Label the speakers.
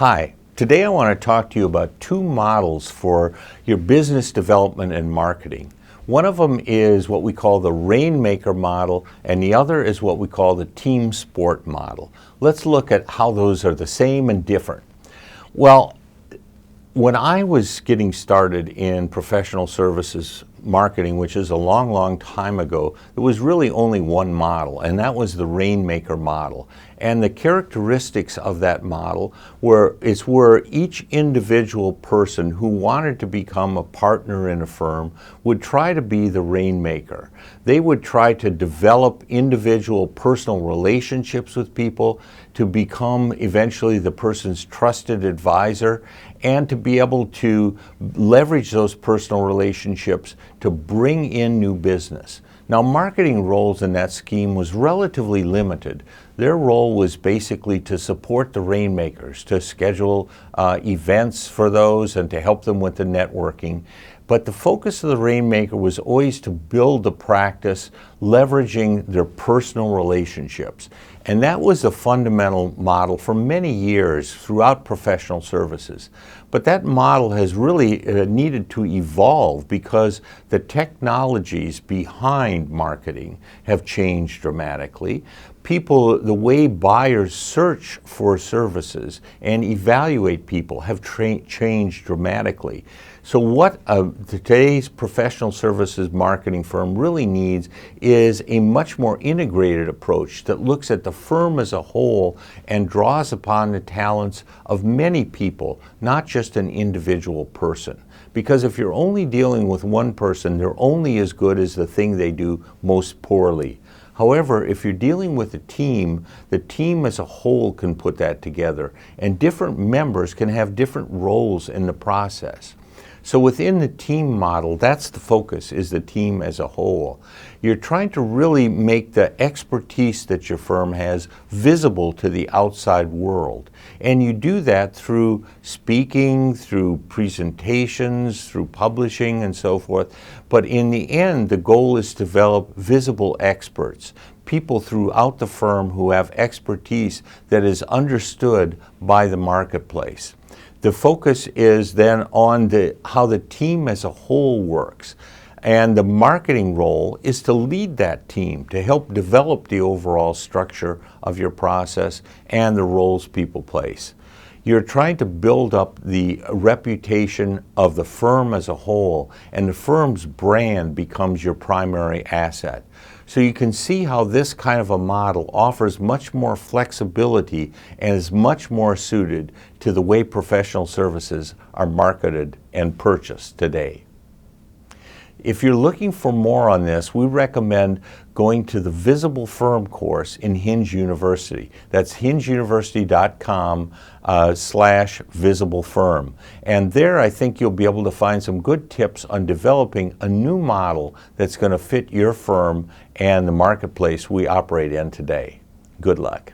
Speaker 1: Hi, today I want to talk to you about two models for your business development and marketing. One of them is what we call the Rainmaker model, and the other is what we call the team sport model. Let's look at how those are the same and different. Well, when I was getting started in professional services marketing, which is a long time ago, there was really only one model, and that was the Rainmaker model. And the characteristics of that model were each individual person who wanted to become a partner in a firm would try to be the Rainmaker. They would try to develop individual personal relationships with people, to become eventually the person's trusted advisor, and to be able to leverage those personal relationships to bring in new business. Now, marketing roles in that scheme was relatively limited. Their role was basically to support the Rainmakers, to schedule events for those and to help them with the networking. But the focus of the Rainmaker was always to build the practice, leveraging their personal relationships. And that was the fundamental model for many years throughout professional services. But that model has really needed to evolve because the technologies behind marketing have changed dramatically. The way buyers search for services and evaluate people have changed dramatically. So what today's professional services marketing firm really needs is a much more integrated approach that looks at the firm as a whole and draws upon the talents of many people, not just an individual person. Because if you're only dealing with one person, they're only as good as the thing they do most poorly. However, if you're dealing with a team, the team as a whole can put that together, and different members can have different roles in the process. So within the team model, that's the focus, is the team as a whole. You're trying to really make the expertise that your firm has visible to the outside world. And you do that through speaking, through presentations, through publishing, and so forth. But in the end, the goal is to develop visible experts, people throughout the firm who have expertise that is understood by the marketplace. The focus is then on how the team as a whole works. And the marketing role is to lead that team, to help develop the overall structure of your process and the roles people place. You're trying to build up the reputation of the firm as a whole, and the firm's brand becomes your primary asset. So you can see how this kind of a model offers much more flexibility and is much more suited to the way professional services are marketed and purchased today. If you're looking for more on this, we recommend going to the Visible Firm course in Hinge University. That's hingeuniversity.com/visibleFirm. And there I think you'll be able to find some good tips on developing a new model that's going to fit your firm and the marketplace we operate in today. Good luck.